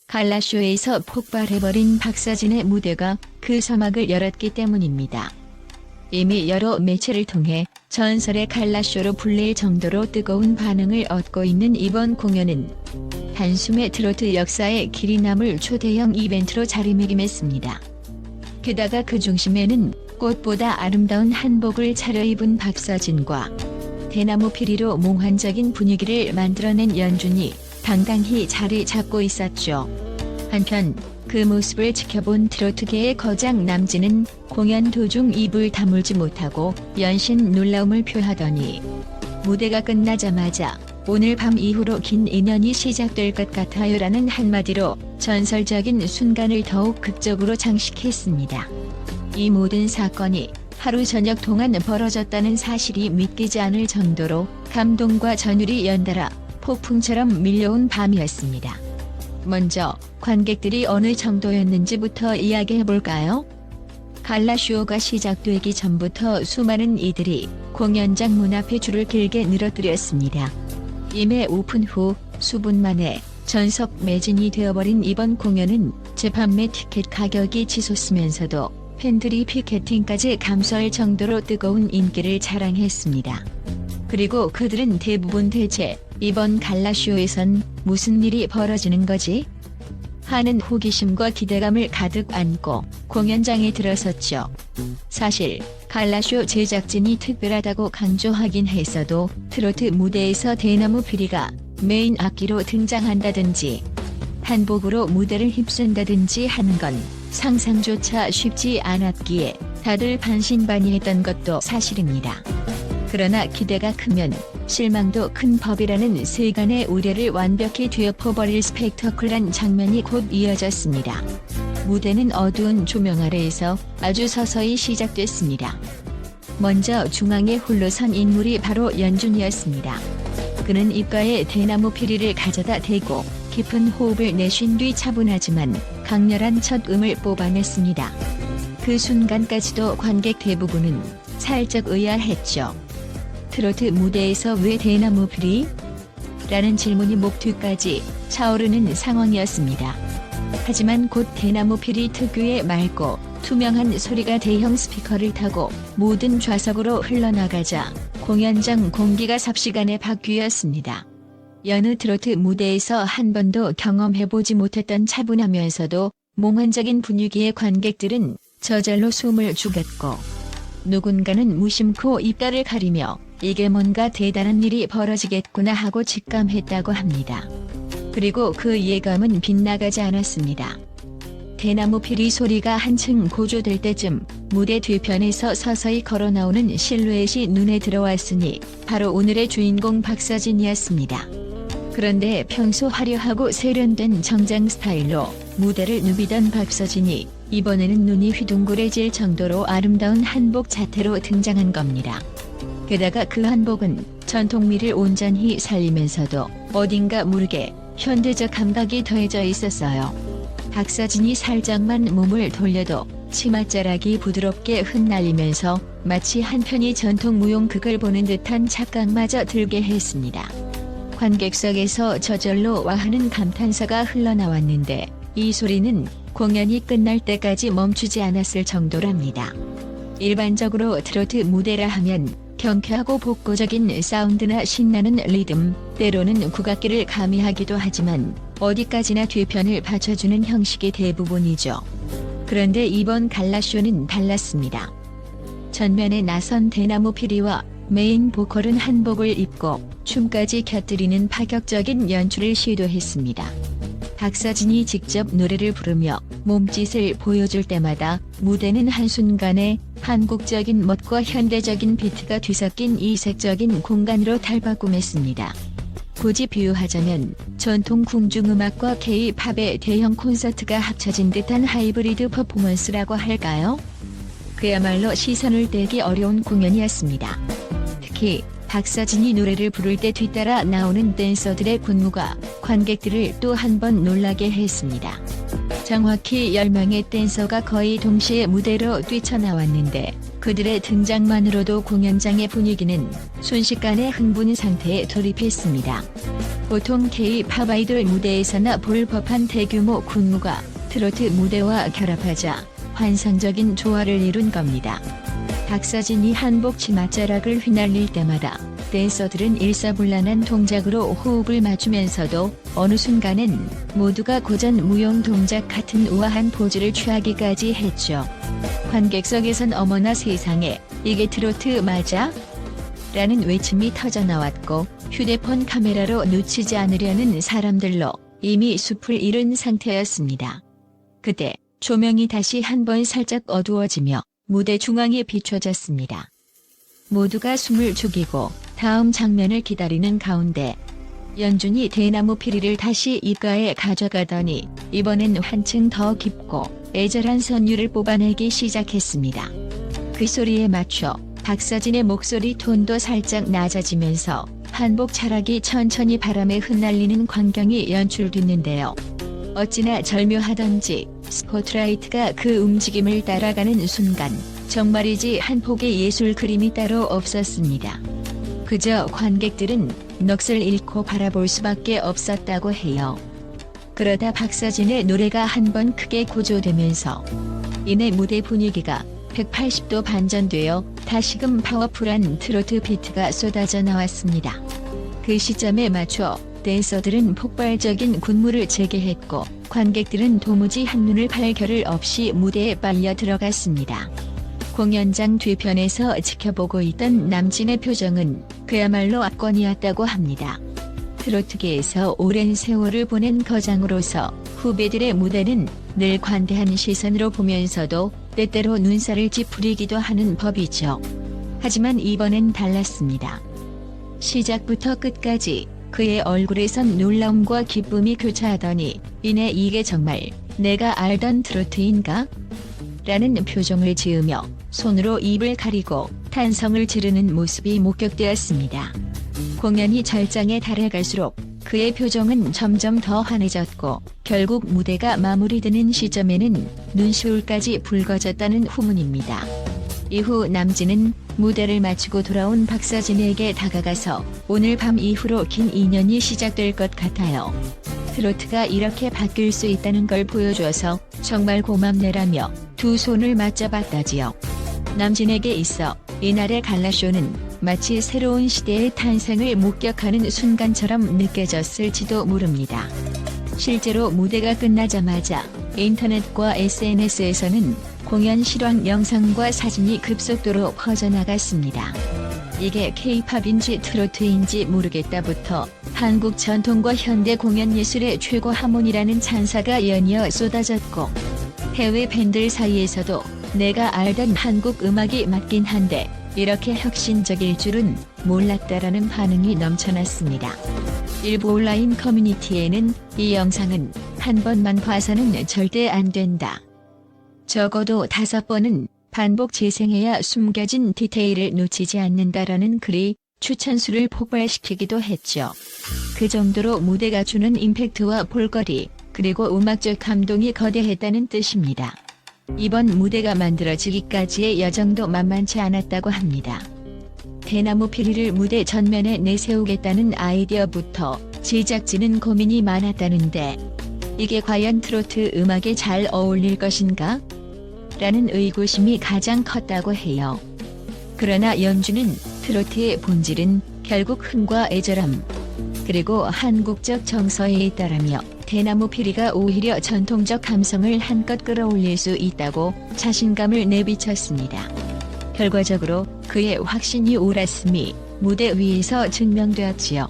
갈라쇼에서 폭발해버린 박서진의 무대가 그 서막을 열었기 때문입니다. 이미 여러 매체를 통해 전설의 갈라쇼로 불릴 정도로 뜨거운 반응을 얻고 있는 이번 공연은 단숨에 트로트 역사에 길이 남을 초대형 이벤트로 자리매김했습니다. 게다가 그 중심에는 꽃보다 아름다운 한복을 차려입은 박서진과 대나무 피리로 몽환적인 분위기를 만들어낸 연준이 당당히 자리 잡고 있었죠. 한편 그 모습을 지켜본 트로트계의 거장 남진은 공연 도중 입을 다물지 못하고 연신 놀라움을 표하더니 무대가 끝나자마자 오늘 밤 이후로 긴 인연이 시작될 것 같아요라는 한마디로 전설적인 순간을 더욱 극적으로 장식했습니다. 이 모든 사건이 하루 저녁 동안 벌어졌다는 사실이 믿기지 않을 정도로 감동과 전율이 연달아 폭풍처럼 밀려온 밤이었습니다. 먼저 관객들이 어느 정도였는지부터 이야기해볼까요? 갈라쇼가 시작되기 전부터 수많은 이들이 공연장 문 앞에 줄을 길게 늘어뜨렸습니다. 이매 오픈 후 수분 만에 전석 매진이 되어버린 이번 공연은 재판매 티켓 가격이 치솟으면서도 팬들이 피켓팅까지 감수할 정도로 뜨거운 인기를 자랑했습니다. 그리고 그들은 대부분 대체 이번 갈라쇼에선 무슨 일이 벌어지는 거지? 하는 호기심과 기대감을 가득 안고 공연장에 들어섰죠. 사실 갈라쇼 제작진이 특별하다고 강조하긴 했어도 트로트 무대에서 대나무 피리가 메인 악기로 등장한다든지 한복으로 무대를 휩쓴다든지 하는 건 상상조차 쉽지 않았기에 다들 반신반의했던 것도 사실입니다. 그러나 기대가 크면 실망도 큰 법이라는 세간의 우려를 완벽히 뒤엎어버릴 스펙터클한 장면이 곧 이어졌습니다. 무대는 어두운 조명 아래에서 아주 서서히 시작됐습니다. 먼저 중앙에 홀로 선 인물이 바로 연준이었습니다. 그는 입가에 대나무 피리를 가져다 대고 깊은 호흡을 내쉰 뒤 차분하지만 강렬한 첫 음을 뽑아냈습니다. 그 순간까지도 관객 대부분은 살짝 의아했죠. 트로트 무대에서 왜 대나무 피리? 라는 질문이 목 뒤까지 차오르는 상황이었습니다. 하지만 곧 대나무 피리 특유의 맑고 투명한 소리가 대형 스피커를 타고 모든 좌석으로 흘러나가자 공연장 공기가 삽시간에 바뀌었습니다. 여느 트로트 무대에서 한 번도 경험해보지 못했던 차분하면서도 몽환적인 분위기의 관객들은 저절로 숨을 죽였고 누군가는 무심코 입가를 가리며 이게 뭔가 대단한 일이 벌어지겠구나 하고 직감했다고 합니다. 그리고 그 예감은 빗나가지 않았습니다. 대나무 피리 소리가 한층 고조될 때쯤 무대 뒤편에서 서서히 걸어 나오는 실루엣이 눈에 들어왔으니 바로 오늘의 주인공 박서진이었습니다. 그런데 평소 화려하고 세련된 정장 스타일로 무대를 누비던 박서진이 이번에는 눈이 휘둥그레질 정도로 아름다운 한복 자태로 등장한 겁니다. 게다가 그 한복은 전통미를 온전히 살리면서도 어딘가 모르게 현대적 감각이 더해져 있었어요. 박서진이 살짝만 몸을 돌려도 치맛자락이 부드럽게 흩날리면서 마치 한편의 전통 무용극을 보는 듯한 착각마저 들게 했습니다. 관객석에서 저절로 와하는 감탄사가 흘러나왔는데 이 소리는 공연이 끝날 때까지 멈추지 않았을 정도랍니다. 일반적으로 트로트 무대라 하면 경쾌하고 복고적인 사운드나 신나는 리듬, 때로는 국악기를 가미하기도 하지만 어디까지나 뒤편을 받쳐주는 형식이 대부분이죠. 그런데 이번 갈라쇼는 달랐습니다. 전면에 나선 대나무 피리와 메인 보컬은 한복을 입고 춤까지 곁들이는 파격적인 연출을 시도했습니다. 박서진이 직접 노래를 부르며 몸짓을 보여줄 때마다 무대는 한순간에 한국적인 멋과 현대적인 비트가 뒤섞인 이색적인 공간으로 탈바꿈했습니다. 굳이 비유하자면 전통 궁중음악과 K-팝의 대형 콘서트가 합쳐진 듯한 하이브리드 퍼포먼스라고 할까요? 그야말로 시선을 떼기 어려운 공연이었습니다. 특히 박서진이 노래를 부를 때 뒤따라 나오는 댄서들의 군무가 관객들을 또 한 번 놀라게 했습니다. 정확히 10명의 댄서가 거의 동시에 무대로 뛰쳐나왔는데 그들의 등장만으로도 공연장의 분위기는 순식간에 흥분 상태에 돌입했습니다. 보통 K-팝 아이돌 무대에서나 볼 법한 대규모 군무가 트로트 무대와 결합하자 환상적인 조화를 이룬 겁니다. 박서진이 한복 치맛자락을 휘날릴 때마다 댄서들은 일사불란한 동작으로 호흡을 맞추면서도 어느 순간엔 모두가 고전 무용 동작 같은 우아한 포즈를 취하기까지 했죠. 관객석에선 어머나 세상에, 이게 트로트 맞아? 라는 외침이 터져나왔고 휴대폰 카메라로 놓치지 않으려는 사람들로 이미 숲을 잃은 상태였습니다. 그때 조명이 다시 한번 살짝 어두워지며 무대 중앙에 비춰졌습니다. 모두가 숨을 죽이고 다음 장면을 기다리는 가운데 연준이 대나무 피리를 다시 입가에 가져가더니 이번엔 한층 더 깊고 애절한 선율을 뽑아내기 시작했습니다. 그 소리에 맞춰 박서진의 목소리 톤도 살짝 낮아지면서 한복 차락이 천천히 바람에 흩날리는 광경이 연출됐는데요. 어찌나 절묘하던지 스포트라이트가 그 움직임을 따라가는 순간 정말이지 한 폭의 예술 그림이 따로 없었습니다. 그저 관객들은 넋을 잃고 바라볼 수밖에 없었다고 해요. 그러다 박서진의 노래가 한번 크게 고조되면서 이내 무대 분위기가 180도 반전되어 다시금 파워풀한 트로트 비트가 쏟아져 나왔습니다. 그 시점에 맞춰 댄서들은 폭발적인 군무를 재개했고 관객들은 도무지 한눈을 팔 겨를 없이 무대에 빨려 들어갔습니다. 공연장 뒤편에서 지켜보고 있던 남진의 표정은 그야말로 압권이었다고 합니다. 트로트계에서 오랜 세월을 보낸 거장으로서 후배들의 무대는 늘 관대한 시선으로 보면서도 때때로 눈살을 찌푸리기도 하는 법이죠. 하지만 이번엔 달랐습니다. 시작부터 끝까지 그의 얼굴에선 놀라움과 기쁨이 교차하더니 이내 이게 정말 내가 알던 트로트인가? 라는 표정을 지으며 손으로 입을 가리고 탄성을 지르는 모습이 목격되었습니다. 공연이 절정에 달해갈수록 그의 표정은 점점 더 환해졌고 결국 무대가 마무리되는 시점에는 눈시울까지 붉어졌다는 후문입니다. 이후 남진은 무대를 마치고 돌아온 박서진에게 다가가서 오늘 밤 이후로 긴 인연이 시작될 것 같아요. 트로트가 이렇게 바뀔 수 있다는 걸 보여줘서 정말 고맙네라며 두 손을 맞잡았다지요. 남진에게 있어 이날의 갈라쇼는 마치 새로운 시대의 탄생을 목격하는 순간처럼 느껴졌을지도 모릅니다. 실제로 무대가 끝나자마자 인터넷과 SNS에서는 공연 실황 영상과 사진이 급속도로 퍼져나갔습니다. 이게 K-팝인지 트로트인지 모르겠다부터 한국 전통과 현대 공연 예술의 최고 하모니라는 찬사가 연이어 쏟아졌고 해외 팬들 사이에서도 내가 알던 한국 음악이 맞긴 한데 이렇게 혁신적일 줄은 몰랐다라는 반응이 넘쳐났습니다. 일부 온라인 커뮤니티에는 이 영상은 한 번만 봐서는 절대 안 된다. 적어도 5번은 반복 재생해야 숨겨진 디테일을 놓치지 않는다라는 글이 추천수를 폭발시키기도 했죠. 그 정도로 무대가 주는 임팩트와 볼거리, 그리고 음악적 감동이 거대했다는 뜻입니다. 이번 무대가 만들어지기까지의 여정도 만만치 않았다고 합니다. 대나무 피리를 무대 전면에 내세우겠다는 아이디어부터 제작진은 고민이 많았다는데 이게 과연 트로트 음악에 잘 어울릴 것인가? 라는 의구심이 가장 컸다고 해요. 그러나 연주는 트로트의 본질은 결국 흥과 애절함, 그리고 한국적 정서에 있다라며 대나무 피리가 오히려 전통적 감성을 한껏 끌어올릴 수 있다고 자신감을 내비쳤습니다. 결과적으로 그의 확신이 옳았음이 무대 위에서 증명되었지요.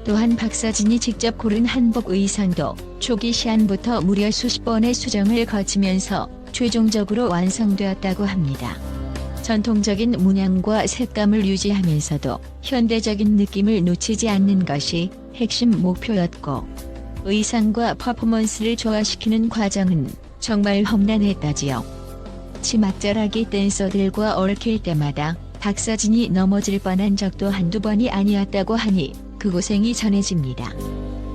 또한 박서진이 직접 고른 한복 의상도 초기 시안부터 무려 수십 번의 수정을 거치면서 최종적으로 완성되었다고 합니다. 전통적인 문양과 색감을 유지하면서도 현대적인 느낌을 놓치지 않는 것이 핵심 목표였고 의상과 퍼포먼스를 조화시키는 과정은 정말 험난했다지요. 치맛자락이 댄서들과 얽힐 때마다 박서진이 넘어질 뻔한 적도 한두 번이 아니었다고 하니 그 고생이 전해집니다.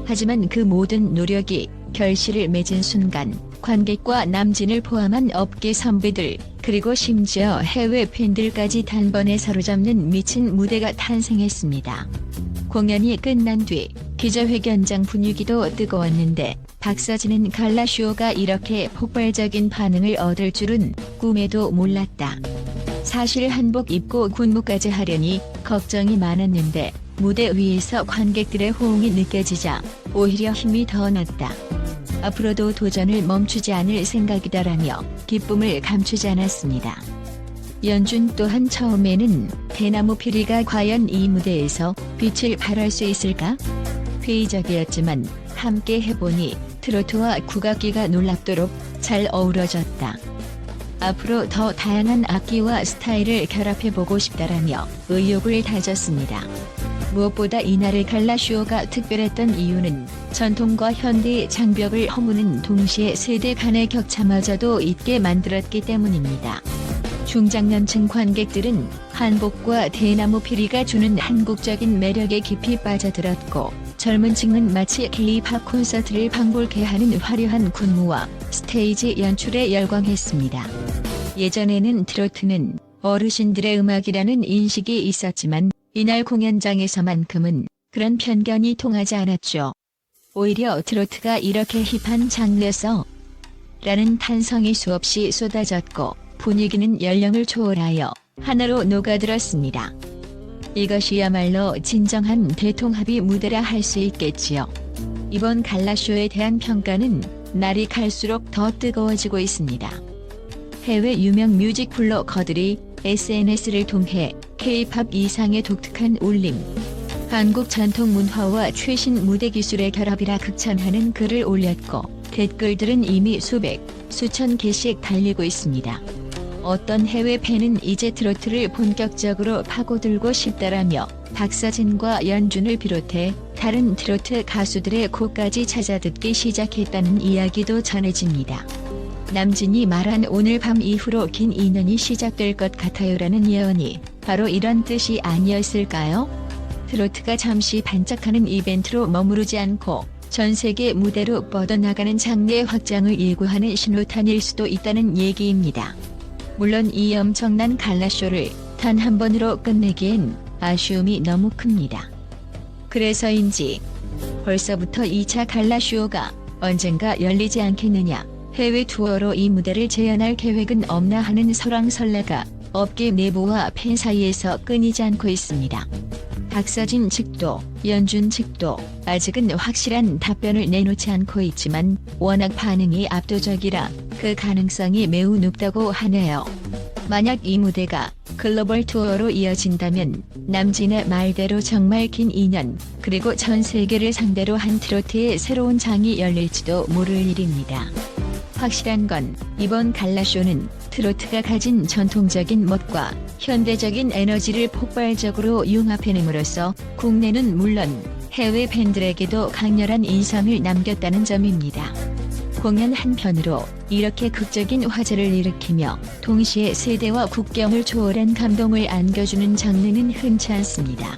하지만 그 모든 노력이 결실을 맺은 순간 관객과 남진을 포함한 업계 선배들 그리고 심지어 해외 팬들까지 단번에 사로잡는 미친 무대가 탄생했습니다. 공연이 끝난 뒤 기자회견장 분위기도 뜨거웠는데 박서진은 갈라쇼가 이렇게 폭발적인 반응을 얻을 줄은 꿈에도 몰랐다. 사실 한복 입고 군무까지 하려니 걱정이 많았는데 무대 위에서 관객들의 호응이 느껴지자 오히려 힘이 더 났다. 앞으로도 도전을 멈추지 않을 생각이다라며 기쁨을 감추지 않았습니다. 연준 또한 처음에는 대나무 피리가 과연 이 무대에서 빛을 발할 수 있을까? 회의적이었지만 함께 해보니 트로트와 국악기가 놀랍도록 잘 어우러졌다. 앞으로 더 다양한 악기와 스타일을 결합해보고 싶다라며 의욕을 다졌습니다. 무엇보다 이날의 갈라쇼가 특별했던 이유는 전통과 현대의 장벽을 허무는 동시에 세대 간의 격차마저도 있게 만들었기 때문입니다. 중장년층 관객들은 한복과 대나무 피리가 주는 한국적인 매력에 깊이 빠져들었고, 젊은 층은 마치 K-팝 콘서트를 방불케 하는 화려한 군무와 스테이지 연출에 열광했습니다. 예전에는 트로트는 어르신들의 음악이라는 인식이 있었지만 이날 공연장에서만큼은 그런 편견이 통하지 않았죠. 오히려 트로트가 이렇게 힙한 장르에서 라는 탄성이 수없이 쏟아졌고 분위기는 연령을 초월하여 하나로 녹아들었습니다. 이것이야말로 진정한 대통합의 무대라 할 수 있겠지요. 이번 갈라쇼에 대한 평가는 날이 갈수록 더 뜨거워지고 있습니다. 해외 유명 뮤직 블로거들이 SNS를 통해 K-팝 이상의 독특한 울림, 한국 전통 문화와 최신 무대 기술의 결합이라 극찬하는 글을 올렸고 댓글들은 이미 수백, 수천 개씩 달리고 있습니다. 어떤 해외 팬은 이제 트로트를 본격적으로 파고들고 싶다라며 박서진과 연준을 비롯해 다른 트로트 가수들의 곡까지 찾아듣기 시작했다는 이야기도 전해집니다. 남진이 말한 오늘 밤 이후로 긴 인연이 시작될 것 같아요라는 예언이 바로 이런 뜻이 아니었을까요? 트로트가 잠시 반짝하는 이벤트로 머무르지 않고 전 세계 무대로 뻗어나가는 장르의 확장을 예고하는 신호탄일 수도 있다는 얘기입니다. 물론 이 엄청난 갈라쇼를 단 한 번으로 끝내기엔 아쉬움이 너무 큽니다. 그래서인지 벌써부터 2차 갈라쇼가 언젠가 열리지 않겠느냐, 해외 투어로 이 무대를 재현할 계획은 없나 하는 설왕설래가 업계 내부와 팬 사이에서 끊이지 않고 있습니다. 박서진 측도 연준 측도 아직은 확실한 답변을 내놓지 않고 있지만 워낙 반응이 압도적이라 그 가능성이 매우 높다고 하네요. 만약 이 무대가 글로벌 투어로 이어진다면 남진의 말대로 정말 긴 2년 그리고 전 세계를 상대로 한 트로트의 새로운 장이 열릴지도 모를 일입니다. 확실한 건 이번 갈라쇼는 트로트가 가진 전통적인 멋과 현대적인 에너지를 폭발적으로 융합해냄으로써 국내는 물론 해외 팬들에게도 강렬한 인상을 남겼다는 점입니다. 공연 한편으로 이렇게 극적인 화제를 일으키며 동시에 세대와 국경을 초월한 감동을 안겨주는 장르는 흔치 않습니다.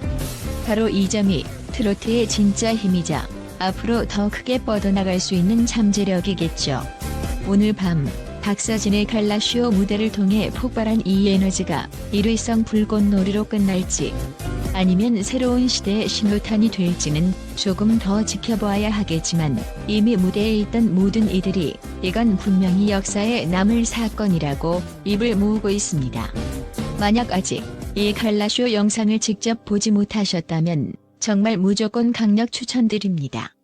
바로 이 점이 트로트의 진짜 힘이자 앞으로 더 크게 뻗어나갈 수 있는 잠재력이겠죠. 오늘 밤 박서진의 갈라쇼 무대를 통해 폭발한 이 에너지가 일회성 불꽃놀이로 끝날지 아니면 새로운 시대의 신호탄이 될지는 조금 더 지켜봐야 하겠지만 이미 무대에 있던 모든 이들이 이건 분명히 역사에 남을 사건이라고 입을 모으고 있습니다. 만약 아직 이 갈라쇼 영상을 직접 보지 못하셨다면 정말 무조건 강력 추천드립니다.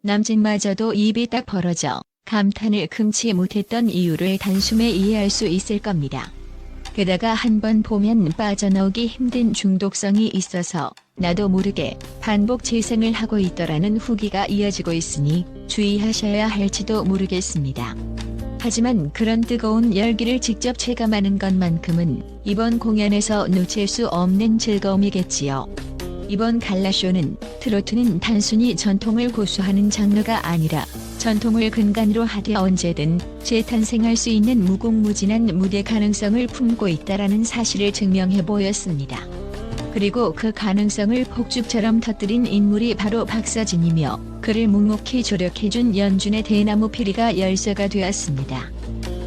남진마저도 입이 딱 벌어져 감탄을 금치 못했던 이유를 단숨에 이해할 수 있을 겁니다. 게다가 한번 보면 빠져나오기 힘든 중독성이 있어서 나도 모르게 반복 재생을 하고 있더라는 후기가 이어지고 있으니 주의하셔야 할지도 모르겠습니다. 하지만 그런 뜨거운 열기를 직접 체감하는 것만큼은 이번 공연에서 놓칠 수 없는 즐거움이겠지요. 이번 갈라쇼는 트로트는 단순히 전통을 고수하는 장르가 아니라 전통을 근간으로 하되 언제든 재탄생할 수 있는 무궁무진한 무대 가능성을 품고 있다라는 사실을 증명해 보였습니다. 그리고 그 가능성을 폭죽처럼 터뜨린 인물이 바로 박서진이며 그를 묵묵히 조력해준 연준의 대나무 피리가 열쇠가 되었습니다.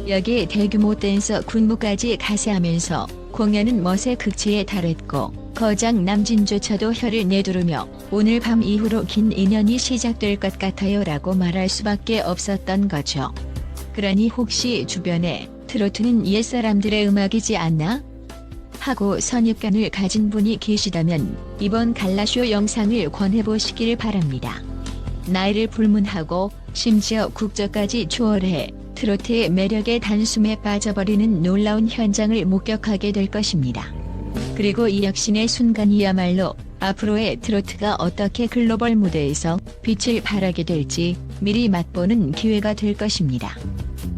여기에 대규모 댄서 군무까지 가세하면서 공연은 멋의 극치에 달했고 거장 남진조차도 혀를 내두르며 오늘 밤 이후로 긴 인연이 시작될 것 같아요 라고 말할 수밖에 없었던 거죠. 그러니 혹시 주변에 트로트는 옛사람들의 음악이지 않나? 하고 선입견을 가진 분이 계시다면 이번 갈라쇼 영상을 권해보시길 바랍니다. 나이를 불문하고 심지어 국적까지 초월해 트로트의 매력에 단숨에 빠져버리는 놀라운 현장을 목격하게 될 것입니다. 그리고 이 역신의 순간이야말로 앞으로의 트로트가 어떻게 글로벌 무대에서 빛을 발하게 될지 미리 맛보는 기회가 될 것입니다.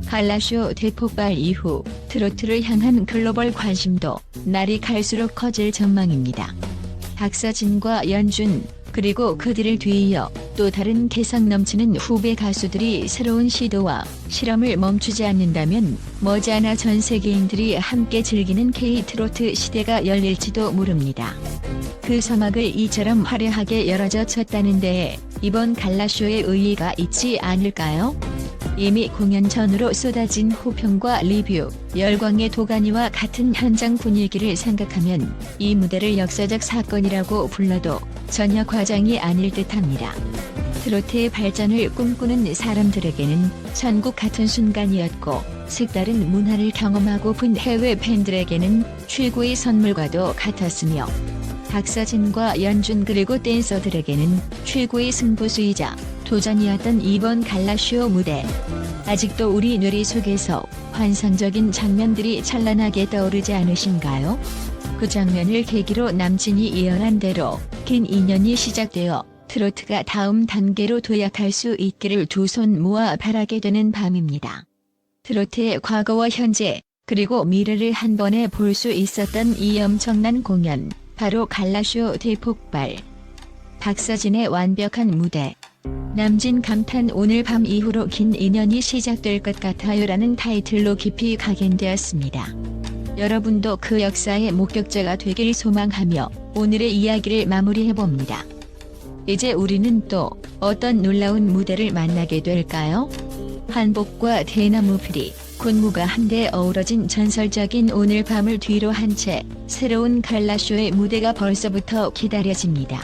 갈라쇼 대폭발 이후 트로트를 향한 글로벌 관심도 날이 갈수록 커질 전망입니다. 박서진과 연준, 그리고 그들을 뒤이어 또 다른 개성 넘치는 후배 가수들이 새로운 시도와 실험을 멈추지 않는다면 머지않아 전 세계인들이 함께 즐기는 K-트로트 시대가 열릴지도 모릅니다. 그 서막을 이처럼 화려하게 열어져 쳤다는 데에 이번 갈라쇼의 의의가 있지 않을까요? 이미 공연 전으로 쏟아진 호평과 리뷰, 열광의 도가니와 같은 현장 분위기를 생각하면 이 무대를 역사적 사건이라고 불러도 전혀 과장이 아닐 듯합니다. 트로트의 발전을 꿈꾸는 사람들에게는 천국 같은 순간이었고 색다른 문화를 경험하고픈 해외 팬들에게는 최고의 선물과도 같았으며 박서진과 연준 그리고 댄서들에게는 최고의 승부수이자 도전이었던 이번 갈라쇼 무대. 아직도 우리 뇌리 속에서 환상적인 장면들이 찬란하게 떠오르지 않으신가요? 그 장면을 계기로 남진이 예언한 대로 긴 인연이 시작되어 트로트가 다음 단계로 도약할 수 있기를 두 손 모아 바라게 되는 밤입니다. 트로트의 과거와 현재, 그리고 미래를 한 번에 볼 수 있었던 이 엄청난 공연, 바로 갈라쇼 대폭발. 박서진의 완벽한 무대. 남진 감탄 오늘 밤 이후로 긴 인연이 시작될 것 같아요 라는 타이틀로 깊이 각인되었습니다. 여러분도 그 역사의 목격자가 되길 소망하며 오늘의 이야기를 마무리해봅니다. 이제 우리는 또 어떤 놀라운 무대를 만나게 될까요? 한복과 대나무 피리, 군무가 한데 어우러진 전설적인 오늘 밤을 뒤로 한 채 새로운 갈라쇼의 무대가 벌써부터 기다려집니다.